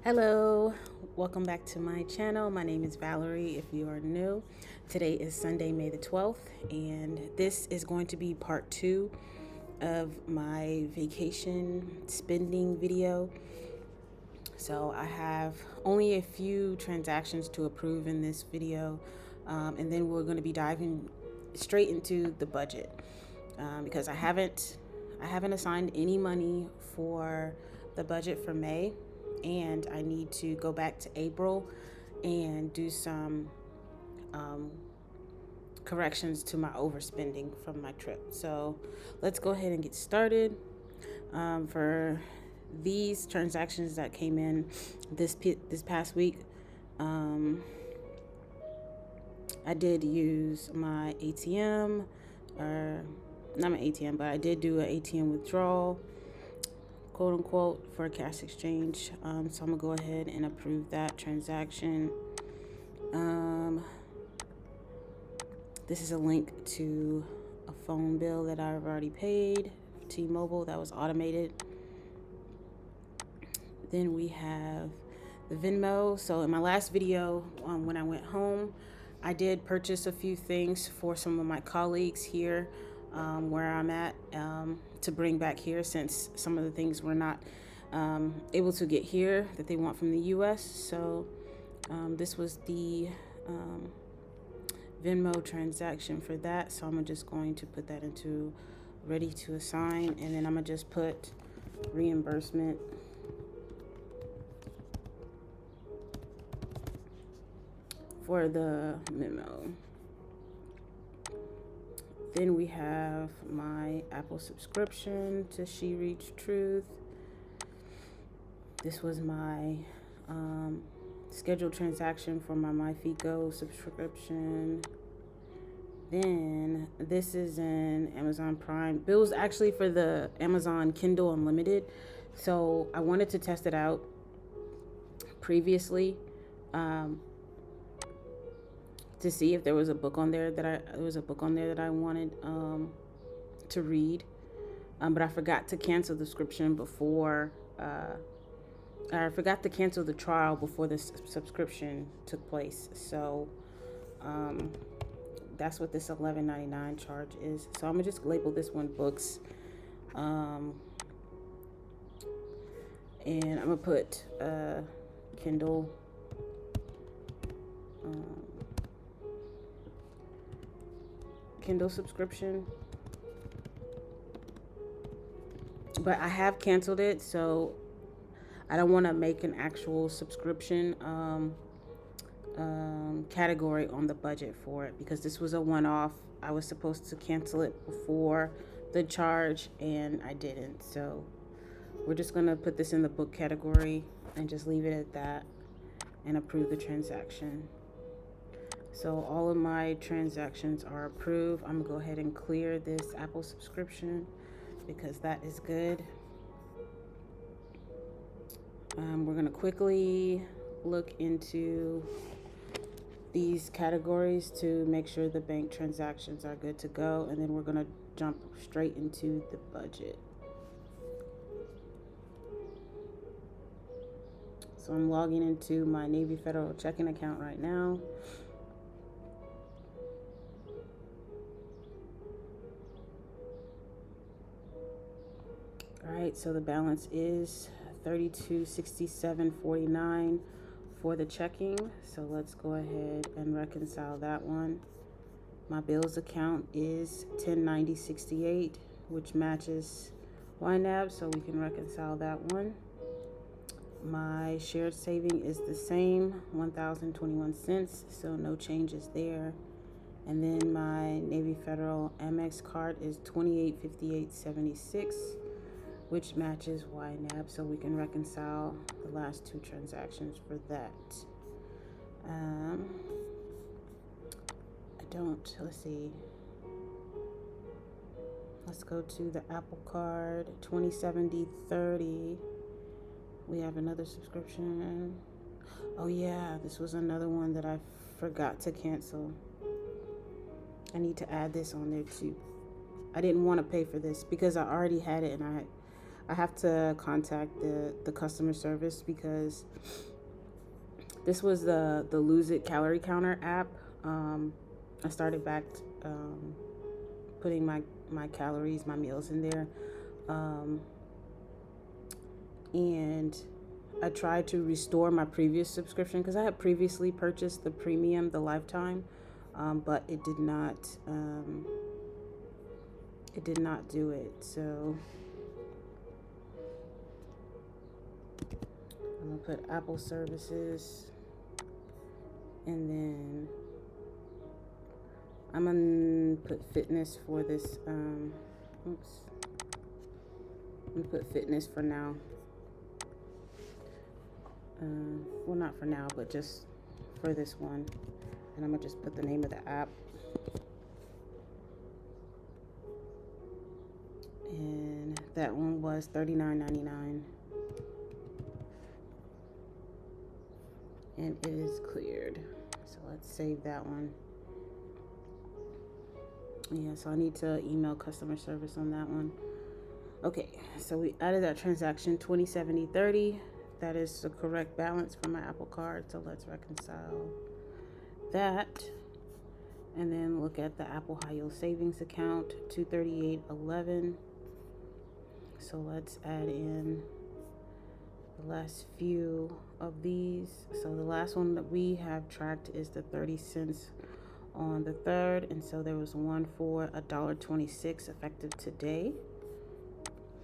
Hello, welcome back to my channel. My name is Valerie if you are new. Today is Sunday, May the 12th, and this is going to be part 2 of my vacation spending video. So I have only a few transactions to approve in this video, and then we're going to be diving straight into the budget because I haven't assigned any money for the budget for May, and I need to go back to April and do some corrections to my overspending from my trip. So let's go ahead and get started. For these transactions that came in this past week, I did use my ATM, or not my ATM, but I did do an ATM withdrawal, quote unquote, for a cash exchange. So I'm gonna go ahead and approve that transaction. This is a link to a phone bill that I've already paid, T-Mobile, that was automated. Then we have the Venmo. So in my last video, when I went home, I did purchase a few things for some of my colleagues here where I'm at, to bring back here, since some of the things were not able to get here that they want from the US. So this was the Venmo transaction for that. So I'm just going to put that into ready to assign, and then I'm gonna just put reimbursement for the memo. Then we have my Apple subscription to She Reached Truth. This was my scheduled transaction for my MyFico subscription. Then this is an Amazon Prime. It was actually for the Amazon Kindle Unlimited. So I wanted to test it out previously, to see if there was a book on there that I wanted to read, but I forgot to cancel the subscription before. I forgot to cancel the trial before the subscription took place. So that's what this $11.99 charge is. So I'm gonna just label this one books, and I'm gonna put Kindle. Kindle subscription, but I have canceled it, so I don't want to make an actual subscription category on the budget for it, because this was a one-off. I was supposed to cancel it before the charge, and I didn't. So we're just gonna put this in the book category and just leave it at that and approve the transaction. So all of my transactions are approved. I'm gonna go ahead and clear this Apple subscription because that is good. We're gonna quickly look into these categories to make sure the bank transactions are good to go, and then we're gonna jump straight into the budget. So I'm logging into my Navy Federal checking account right now. All right, so the balance is $32.67.49 for the checking. So let's go ahead and reconcile that one. My bills account is $1090.68, which matches YNAB, so we can reconcile that one. My shared saving is the same, 1,021 cents, so no changes there. And then my Navy Federal Amex card is $2858.76, which matches YNAB, so we can reconcile the last two transactions for that. Let's see. Let's go to the Apple card, 2070.30. We have another subscription. Oh yeah, this was another one that I forgot to cancel. I need to add this on there too. I didn't want to pay for this because I already had it, and I have to contact the customer service because this was the Lose It Calorie Counter app. I started back putting my calories, my meals in there. And I tried to restore my previous subscription because I had previously purchased the premium, the lifetime, but it did not do it. So I'm gonna put Apple services, and then I'm gonna put fitness for this. I'm gonna put fitness for now. Well, not for now, but just for this one. And I'm gonna just put the name of the app. And that one was $39.99. And it is cleared. So let's save that one. Yeah, so I need to email customer service on that one. Okay, so we added that transaction, 2070.30. That is the correct balance for my Apple Card. So let's reconcile that. And then look at the Apple High Yield Savings Account, 238.11. So let's add in the last few of these. So the last one that we have tracked is the 30 cents on the 3rd. And so there was one for $1.26 effective today.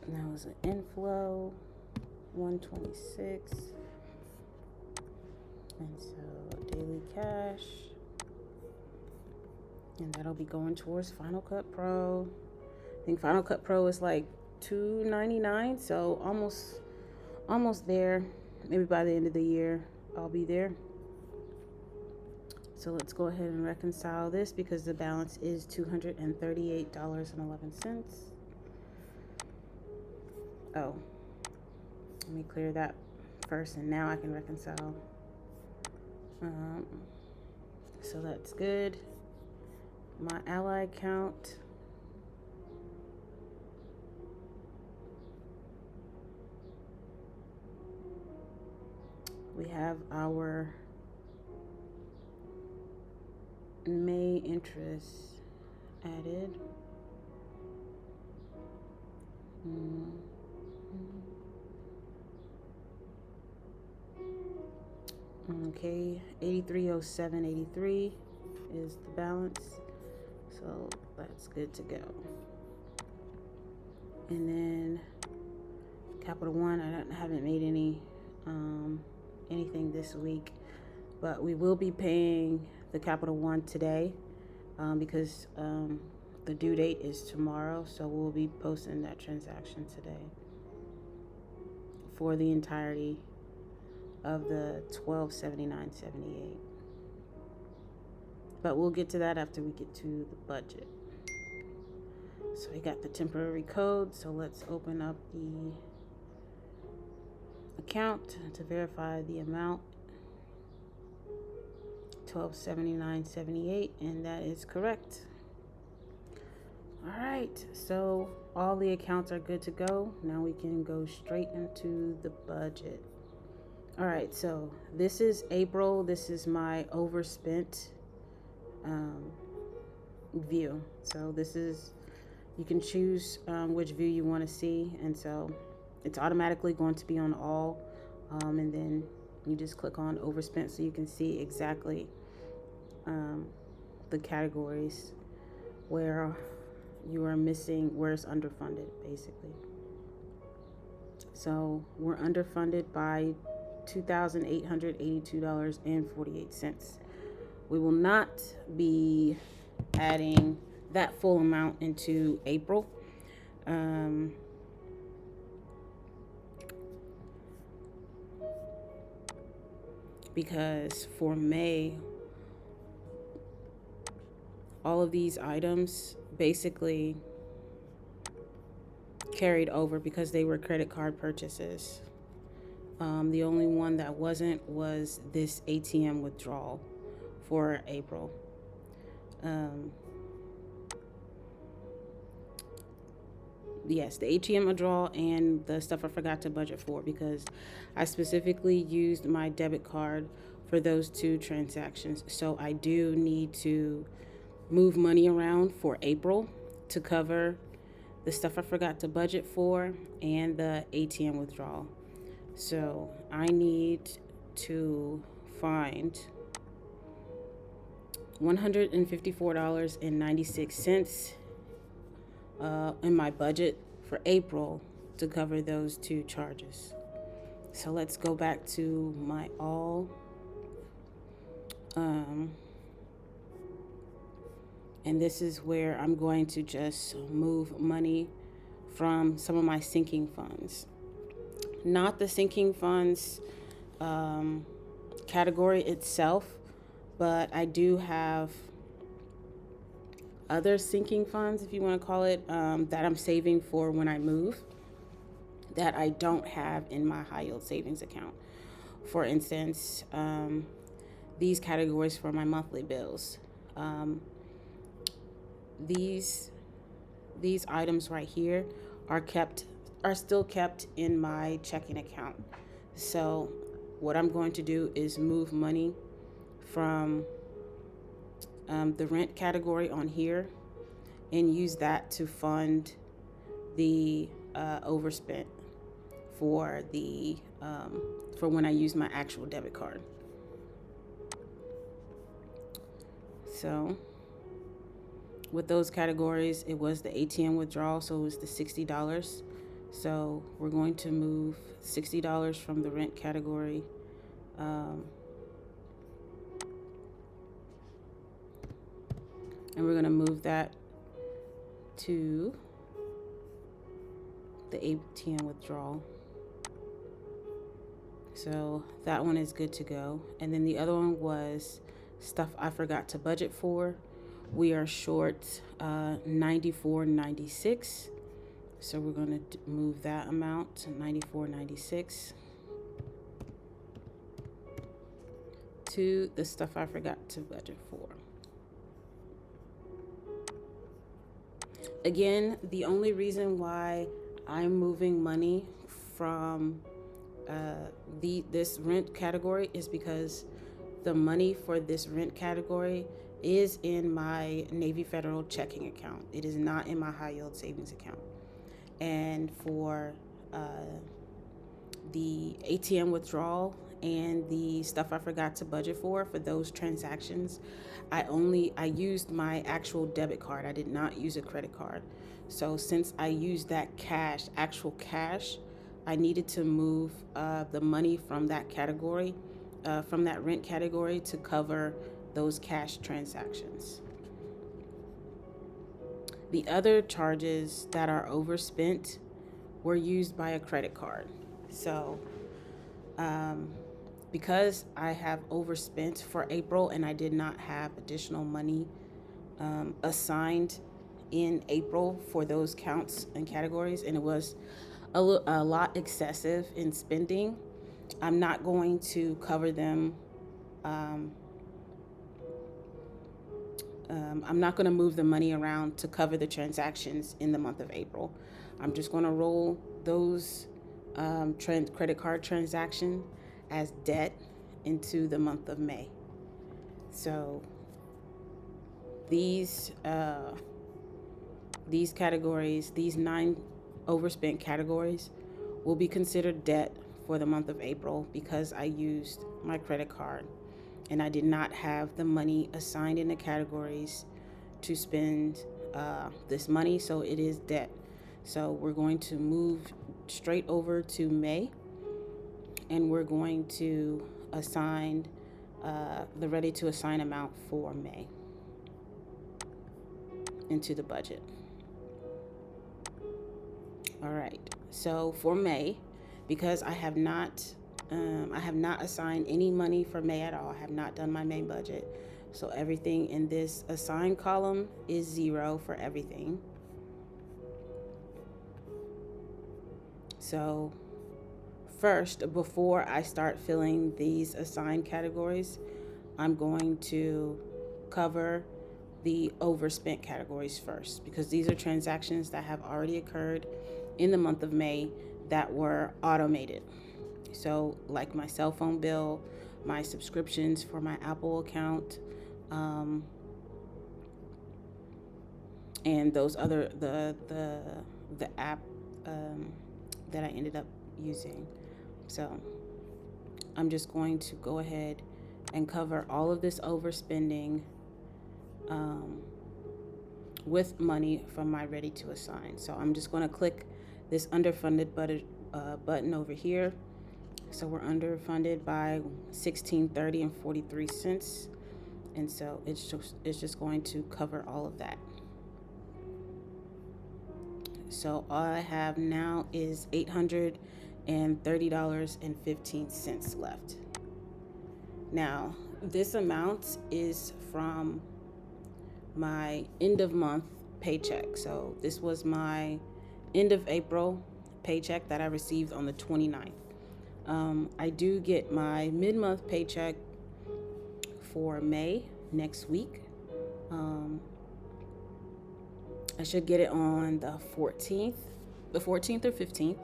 And that was an inflow, 126. And so daily cash. And that'll be going towards Final Cut Pro. I think Final Cut Pro is like $2.99, so almost there. Maybe by the end of the year I'll be there. So let's go ahead and reconcile this because the balance is $238.11. Oh, let me clear that first, and now I can reconcile. So that's good. My Ally account, we have our May interest added. Okay, 8307.83 is the balance. So that's good to go. And then Capital One, I haven't made anything this week, but we will be paying the Capital One today because the due date is tomorrow. So we'll be posting that transaction today for the entirety of the $1279.78. But we'll get to that after we get to the budget. So we got the temporary code. So let's open up the account to verify the amount. $1279.78, and that is correct. All right, so all the accounts are good to go. Now we can go straight into the budget. All right, so this is April. This is my overspent view. So this is, you can choose which view you want to see, and so it's automatically going to be on all, and then you just click on overspent so you can see exactly the categories where you are missing, where it's underfunded basically. So we're underfunded by $2,882.48. We will not be adding that full amount into April. Because for May, all of these items basically carried over because they were credit card purchases. The only one that wasn't was this ATM withdrawal for April. yes, the ATM withdrawal and the stuff I forgot to budget for, because I specifically used my debit card for those two transactions. So I do need to move money around for April to cover the stuff I forgot to budget for and the ATM withdrawal. So I need to find $154.96 in my budget for April to cover those two charges. So let's go back to my all. And this is where I'm going to just move money from some of my sinking funds. Not the sinking funds category itself, but I do have other sinking funds, if you want to call it, that I'm saving for when I move that I don't have in my high yield savings account. For instance, these categories for my monthly bills. These items right here are still kept in my checking account. So what I'm going to do is move money from the rent category on here and use that to fund the overspent for the for when I use my actual debit card. So with those categories, it was the ATM withdrawal, so it was the $60. So we're going to move $60 from the rent category. And we're going to move that to the ATM withdrawal. So that one is good to go. And then the other one was stuff I forgot to budget for. We are short $94.96. So we're going to move that amount to $94.96 to the stuff I forgot to budget for. Again, the only reason why I'm moving money from this rent category is because the money for this rent category is in my Navy Federal checking account. It is not in my high yield savings account. And for the ATM withdrawal and the stuff I forgot to budget for those transactions, I used my actual debit card. I did not use a credit card. So since I used that actual cash, I needed to move the money from that category, from that rent category, to cover those cash transactions. The other charges that are overspent were used by a credit card. So because I have overspent for April and I did not have additional money assigned in April for those counts and categories, and it was a lot excessive in spending, I'm not going to cover them. I'm not going to move the money around to cover the transactions in the month of April. I'm just going to roll those credit card transaction as debt into the month of May. So these categories, these 9 overspent categories, will be considered debt for the month of April because I used my credit card and I did not have the money assigned in the categories to spend this money, so it is debt. So we're going to move straight over to May, and we're going to assign the ready to assign amount for May into the budget. All right, so for May, because I have not assigned any money for May at all. I have not done my May budget. So everything in this assigned column is 0 for everything. So first, before I start filling these assigned categories, I'm going to cover the overspent categories first, because these are transactions that have already occurred in the month of May that were automated. So like my cell phone bill, my subscriptions for my Apple account, and those other the app that I ended up using. So I'm just going to go ahead and cover all of this overspending with money from my ready to assign. So I'm just going to click this underfunded button over here. So we're underfunded by $16.30 and 43 cents, and so it's just going to cover all of that. So all I have now is $830.15 left. Now this amount is from my end of month paycheck. So this was my end of April paycheck that I received on the 29th. I do get my mid-month paycheck for May next week. I should get it on the 14th or 15th.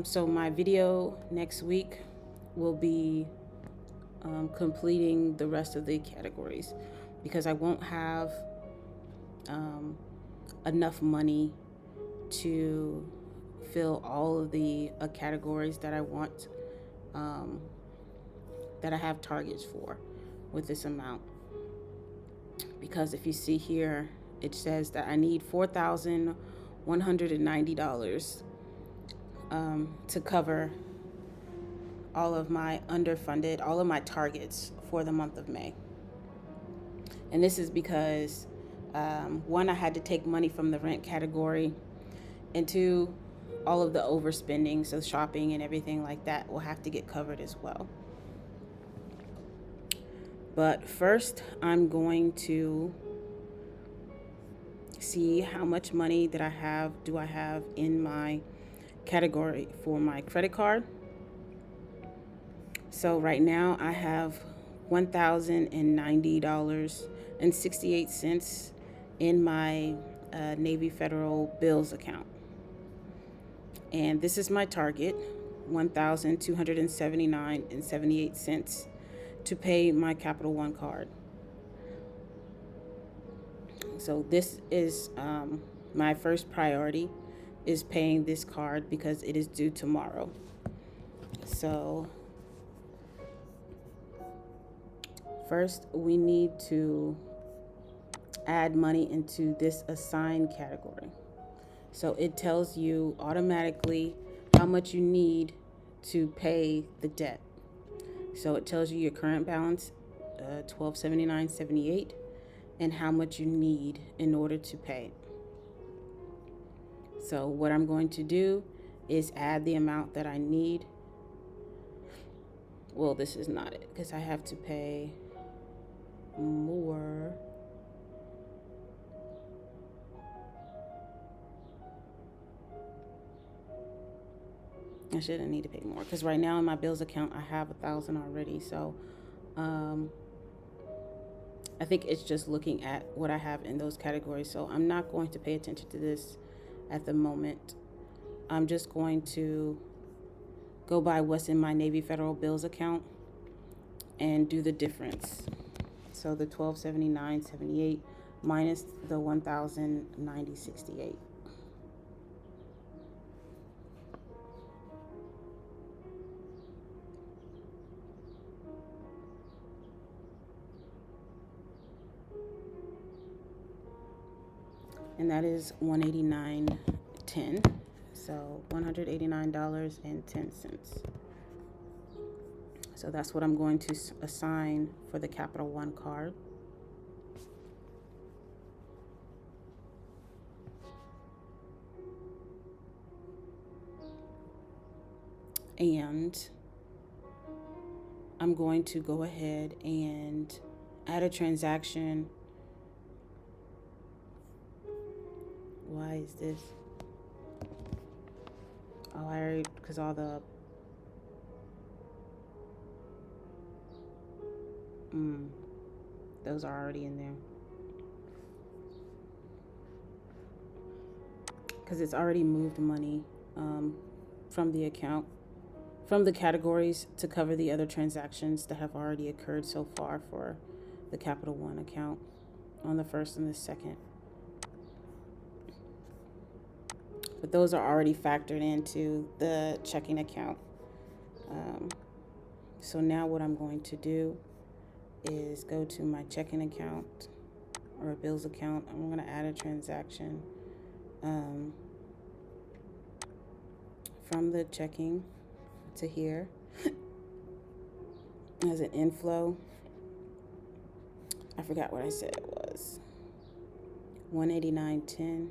So my video next week will be completing the rest of the categories, because I won't have enough money to fill all of the categories that I want, that I have targets for with this amount. Because if you see here, it says that I need $4,190 to cover all of my underfunded, all of my targets for the month of May. And this is because, one, I had to take money from the rent category, and two, all of the overspending, so shopping and everything like that will have to get covered as well. But first, I'm going to see how much money do I have in my category for my credit card. So right now I have $1,090.68 in my Navy Federal Bills account. And this is my target, $1,279.78 to pay my Capital One card. So this is my first priority, is paying this card because it is due tomorrow. So first we need to add money into this assign category. So it tells you automatically how much you need to pay the debt. So it tells you your current balance, $1,279.78, and how much you need in order to pay. So what I'm going to do is add the amount that I need. Well, this is not it, because I have to pay more. I shouldn't need to pay more, because right now in my bills account I have $1,000 already. So I think it's just looking at what I have in those categories. So I'm not going to pay attention to this at the moment. I'm just going to go by what's in my Navy Federal Bills account and do the difference. So the $1,279.78 minus the $1,090.68. And that is $189.10. So $189.10. So that's what I'm going to assign for the Capital One card. And I'm going to go ahead and add a transaction. Why is this? Oh, I already, because all the those are already in there. because it's already moved money from the account, from the categories to cover the other transactions that have already occurred so far for the Capital One account on the 1st and the 2nd. But those are already factored into the checking account. So now what I'm going to do is go to my checking account or a bills account. I'm going to add a transaction from the checking to here as an inflow. I forgot what I said it was. 189.10.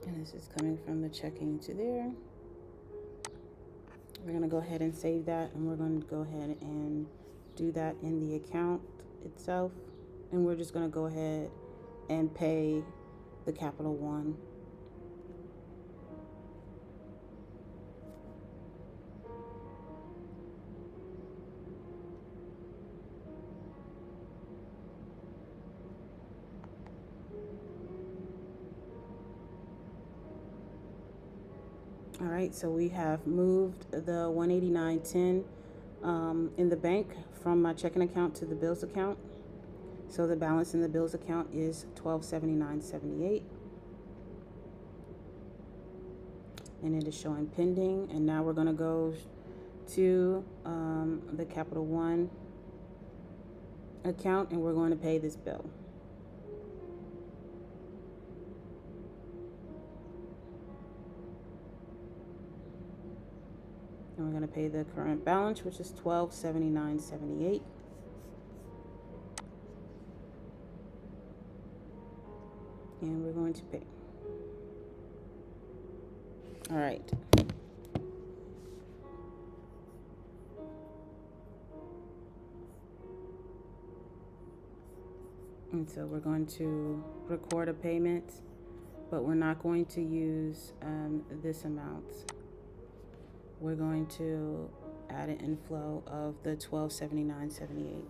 And this is coming from the checking to there. We're going to go ahead and save that, and we're going to go ahead and do that in the account itself. And we're just going to go ahead and pay the Capital One. All right, so we have moved the 189.10 in the bank from my checking account to the bills account. So the balance in the bills account is $1279.78. And it is showing pending. And now we're going to go to the Capital One account, and we're going to pay this bill. And we're going to pay the current balance, which is $1279.78. And we're going to pay. All right. And so we're going to record a payment, but we're not going to use this amount. We're going to add an inflow of the $1279.78.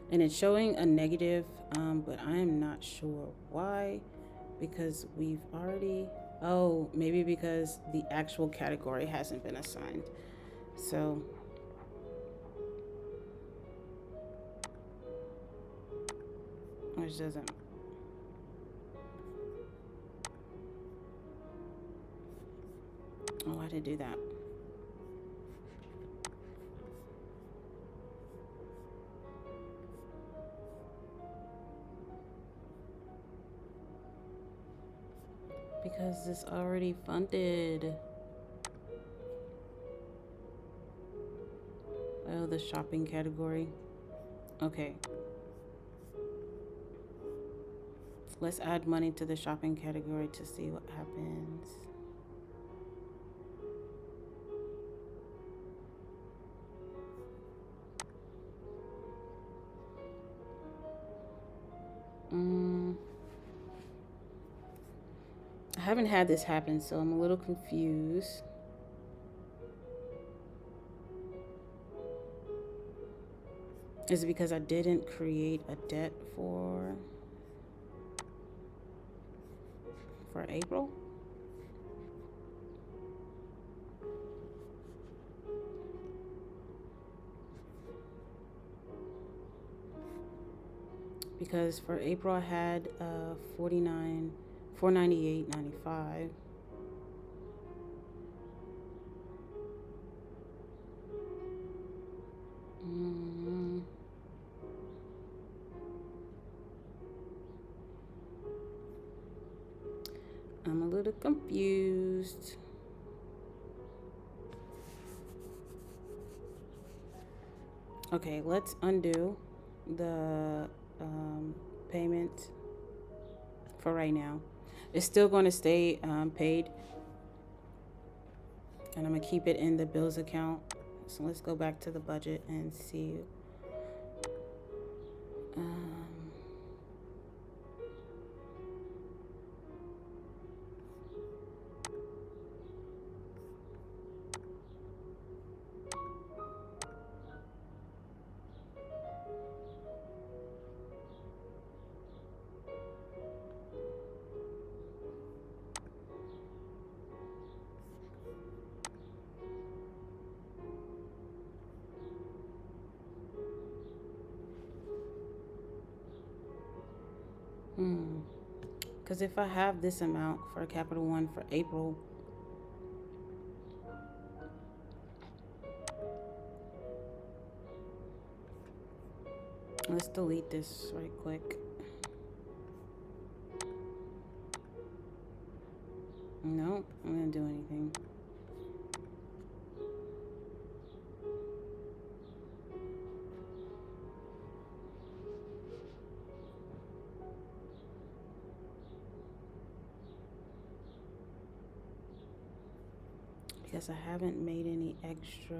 And it's showing a negative, but I am not sure why, because we've already, maybe because the actual category hasn't been assigned. So which doesn't. Why did it do that? Because it's already funded. Oh, the shopping category. Okay. Let's add money to the shopping category to see what happens. I haven't had this happen, so I'm a little confused. Is it because I didn't create a debt for April? Because for April I had $498.95. I'm a little confused. Okay, let's undo the payment for right now. It's still going to stay paid, and I'm going to keep it in the bills account So let's go back to the budget and see. Because if I have this amount for Capital One for April, let's delete this right quick. Nope, I'm gonna do anything. Because I haven't made any extra.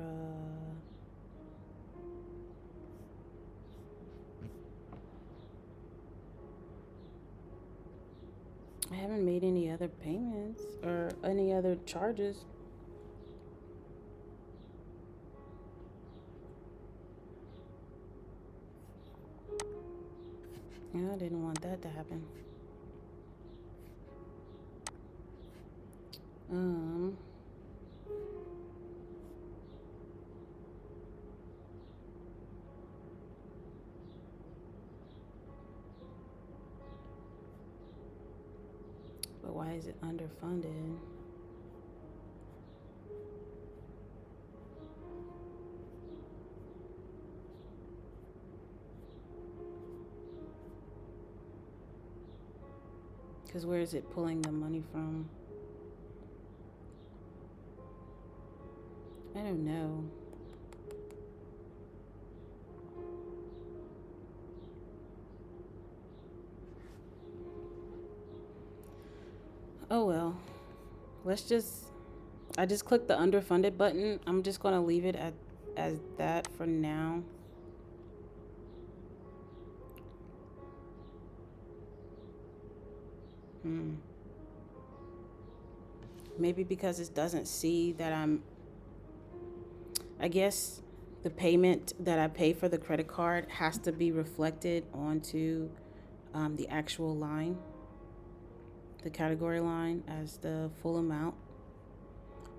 I haven't made any other payments or any other charges. Yeah, I didn't want that to happen. But why is it underfunded? Because where is it pulling the money from? I don't know. Oh well. I just clicked the underfunded button. I'm just going to leave it as that for now. Maybe because it doesn't see that I guess the payment that I pay for the credit card has to be reflected onto the actual line, the category line, as the full amount.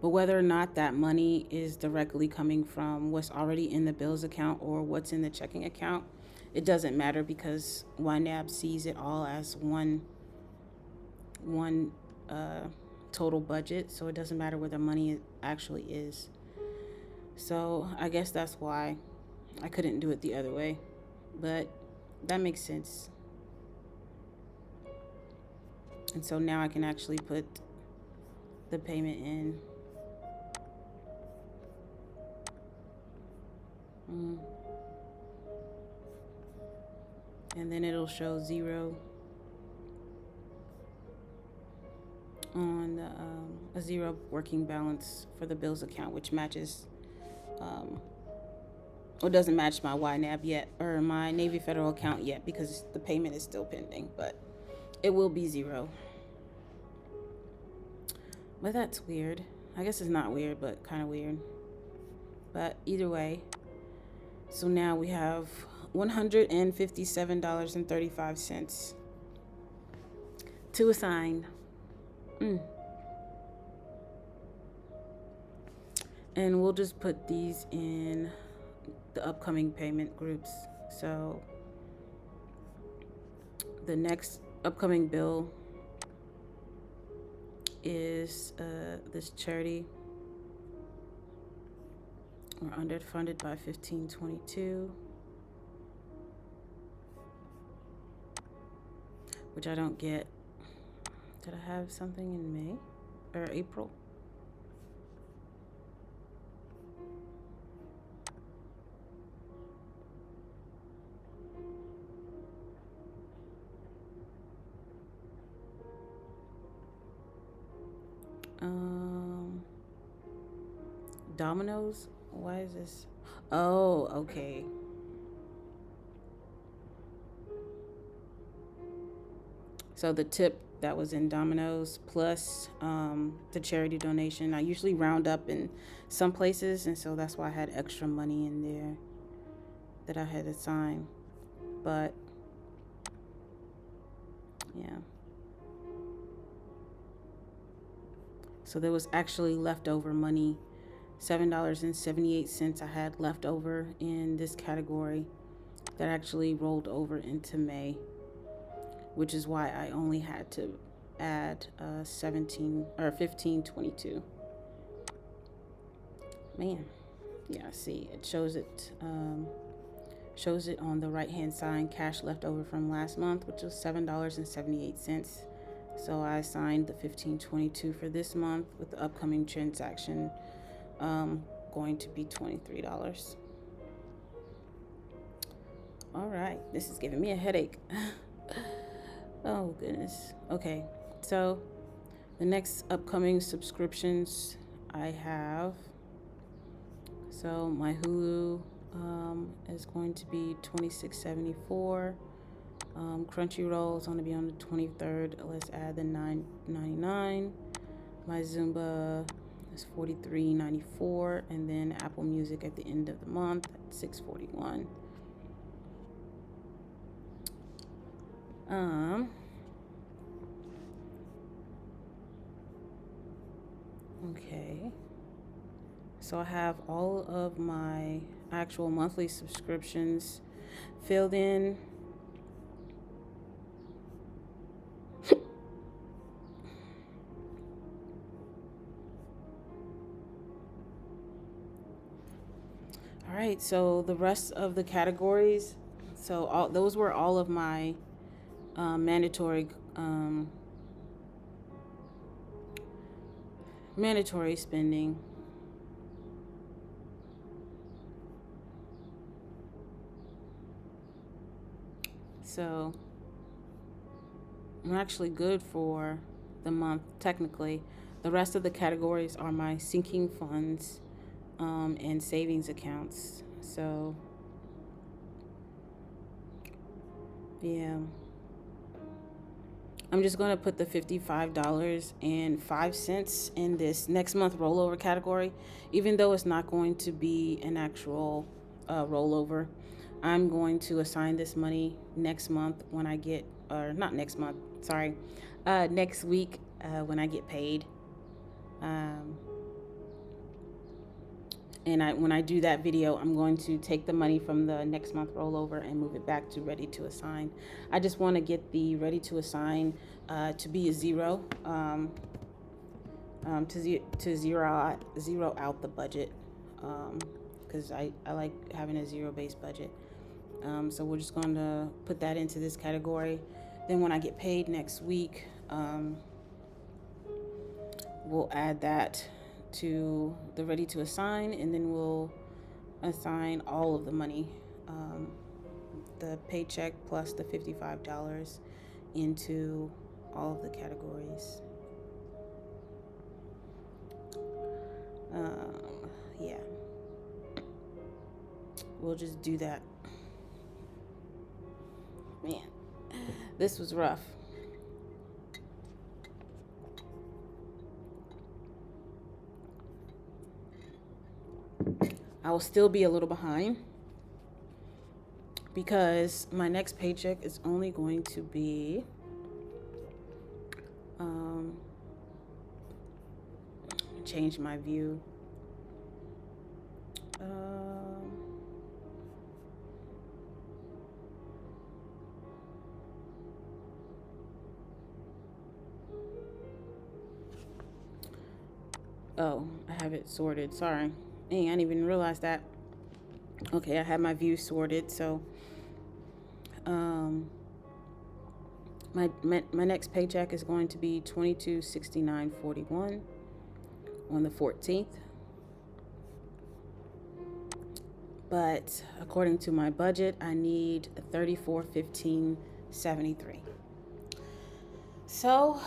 But whether or not that money is directly coming from what's already in the bills account or what's in the checking account, it doesn't matter because YNAB sees it all as one total budget, so it doesn't matter where the money actually is. So I guess that's why I couldn't do it the other way, but that makes sense. And so now I can actually put the payment in. And then it'll show 0 on a 0 working balance for the bills account, which matches or doesn't match my YNAB yet, or my Navy Federal account yet, because the payment is still pending, but it will be 0. But that's weird. I guess it's not weird, but kind of weird. But either way, so now we have $157.35 to assign. And we'll just put these in the upcoming payment groups. So the next upcoming bill is this charity. We're underfunded by $15.22, which I don't get. Did I have something in May or April? Domino's Why is this? Oh, okay. So the tip that was in Domino's plus the charity donation, I usually round up in some places, and so that's why I had extra money in there that I had assigned. But yeah, so there was actually leftover money, $7.78 I had left over in this category that actually rolled over into May, which is why I only had to add 17 or 15.22. Man, yeah, see, it shows it on the right hand side, cash left over from last month, which was $7.78. So I assigned the 15.22 for this month, with the upcoming transaction going to be $23. All right, this is giving me a headache. Oh goodness. Okay, so the next upcoming subscriptions I have. So my Hulu is going to be $26.74. Crunchyroll is going to be on the 23rd. Let's add the $9.99. My Zumba is $43.94, and then Apple Music at the end of the month at $6.41. Okay. So I have all of my actual monthly subscriptions filled in. All right, so the rest of the categories, so those were all of my mandatory spending. So I'm actually good for the month, technically. The rest of the categories are my sinking funds and savings accounts. So, yeah. I'm just going to put the $55.05 in this next month rollover category, even though it's not going to be an actual rollover. I'm going to assign this money next month when I get, or not next month, sorry, next week when I get paid. And when I do that video, I'm going to take the money from the next month rollover and move it back to ready to assign. I just want to get the ready to assign to be a zero, to zero out the budget, because I like having a zero-based budget. So we're just going to put that into this category. Then when I get paid next week, we'll add that to the ready to assign, and then we'll assign all of the money, the paycheck plus the $55 into all of the categories. Yeah, we'll just do that. Man, this was rough. I will still be a little behind because my next paycheck is only going to be change my view. Oh, I have it sorted. Sorry. Dang, I didn't even realize that. Okay, I have my view sorted. So, my next paycheck is going to be $22.69.41 on the 14th. But according to my budget, I need $34.15.73. So,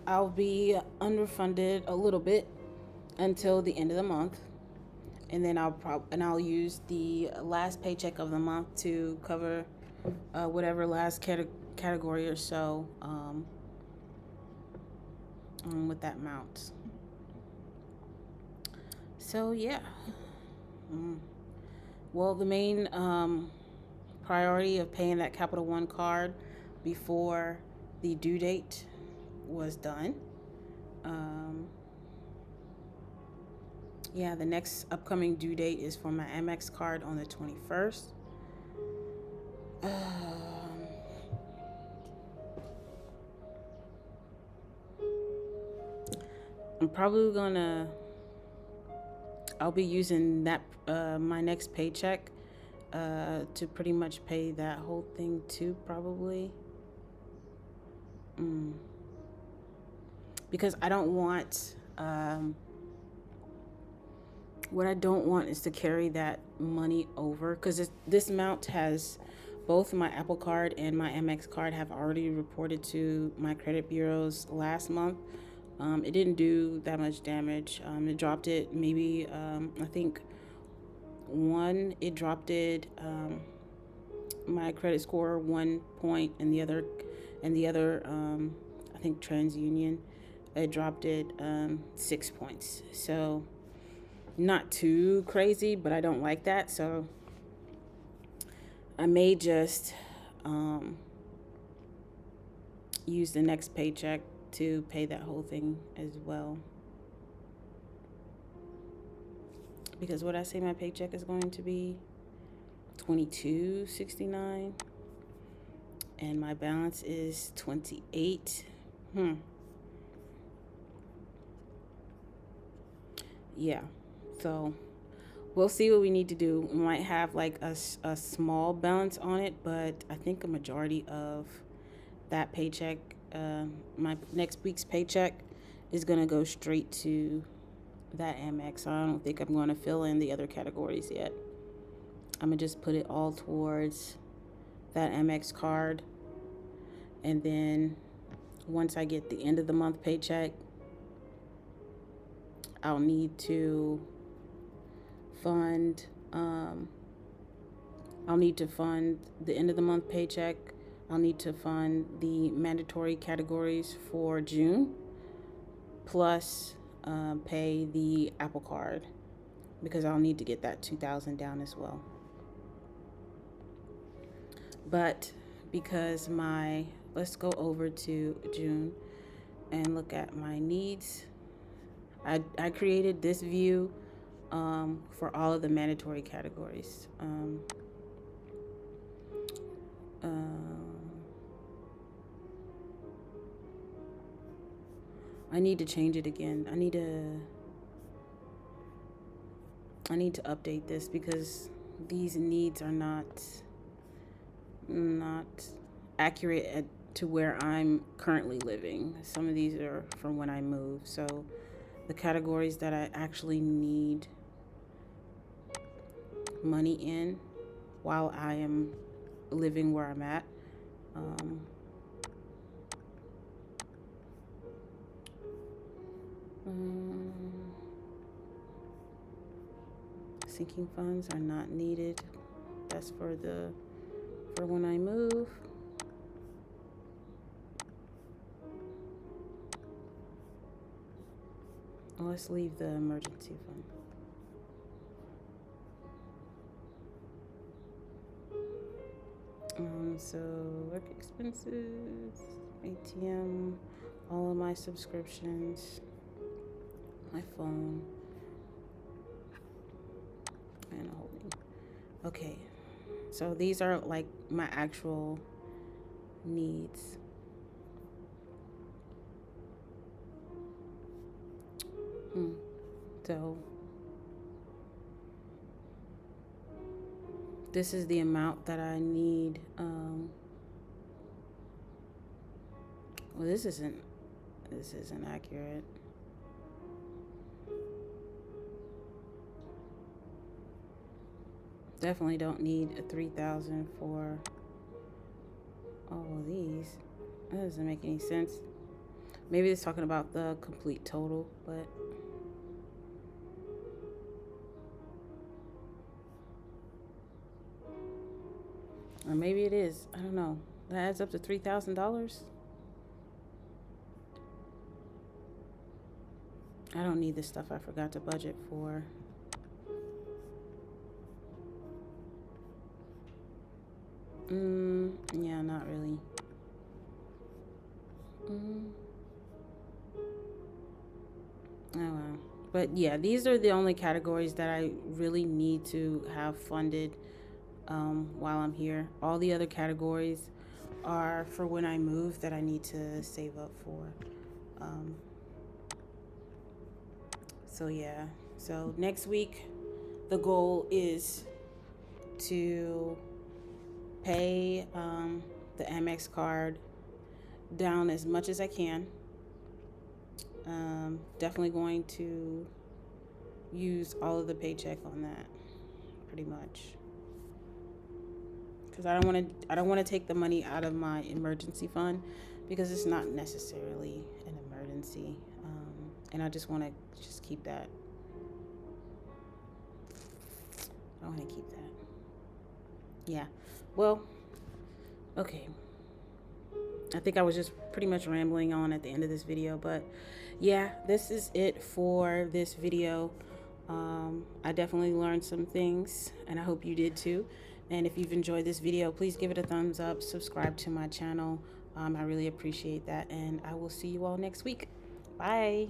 I'll be underfunded a little bit until the end of the month. and then I'll use the last paycheck of the month to cover whatever last category or so with that amount. So yeah. Well, the main priority of paying that Capital One card before the due date was done. Yeah, the next upcoming due date is for my Amex card on the 21st. I'm probably I'll be using that my next paycheck to pretty much pay that whole thing too, probably. Because I don't want what I don't want is to carry that money over, because this amount has both my Apple card and my Amex card have already reported to my credit bureaus last month. It didn't do that much damage. It dropped it maybe I think it dropped it my credit score 1 point, and the other I think TransUnion, it dropped it 6 points. So not too crazy, but I don't like that. So I may just use the next paycheck to pay that whole thing as well. Because what I say my paycheck is going to be $22.69 and my balance is $28. Yeah. So we'll see what we need to do. We might have like a small balance on it, but I think a majority of that paycheck, my next week's paycheck, is going to go straight to that Amex. So I don't think I'm going to fill in the other categories yet. I'm going to just put it all towards that Amex card. And then once I get the end of the month paycheck, I'll need to fund the end of the month paycheck. I'll need to fund the mandatory categories for June, plus pay the Apple card, because I'll need to get that $2,000 down as well. But because let's go over to June and look at my needs. I created this view for all of the mandatory categories. I need to change it again. I need to update this because these needs are not accurate to where I'm currently living. Some of these are from when I moved. So the categories that I actually need money in while I am living where I'm at. Sinking funds are not needed. That's for when I move. Let's leave the emergency fund. So work expenses, ATM, all of my subscriptions, my phone, and holding. Okay, so these are like my actual needs. So this is the amount that I need. Well, this isn't accurate. Definitely don't need a 3,000 for all of these. That doesn't make any sense. Maybe it's talking about the complete total, but Or maybe it is. I don't know. That adds up to $3,000. I don't need this stuff I forgot to budget for. Yeah, not really. Oh well. But yeah, these are the only categories that I really need to have funded while I'm here. All the other categories are for when I move that I need to save up for. Um, so yeah. So next week, the goal is to pay the Amex card down as much as I can. Definitely going to use all of the paycheck on that, pretty much, because I don't want to take the money out of my emergency fund because it's not necessarily an emergency, and I just want to just keep that. I want to keep that. Yeah. Well, okay. I think I was just pretty much rambling on at the end of this video, but yeah, this is it for this video. I definitely learned some things, and I hope you did too. And if you've enjoyed this video, please give it a thumbs up, subscribe to my channel. I really appreciate that, and I will see you all next week. Bye.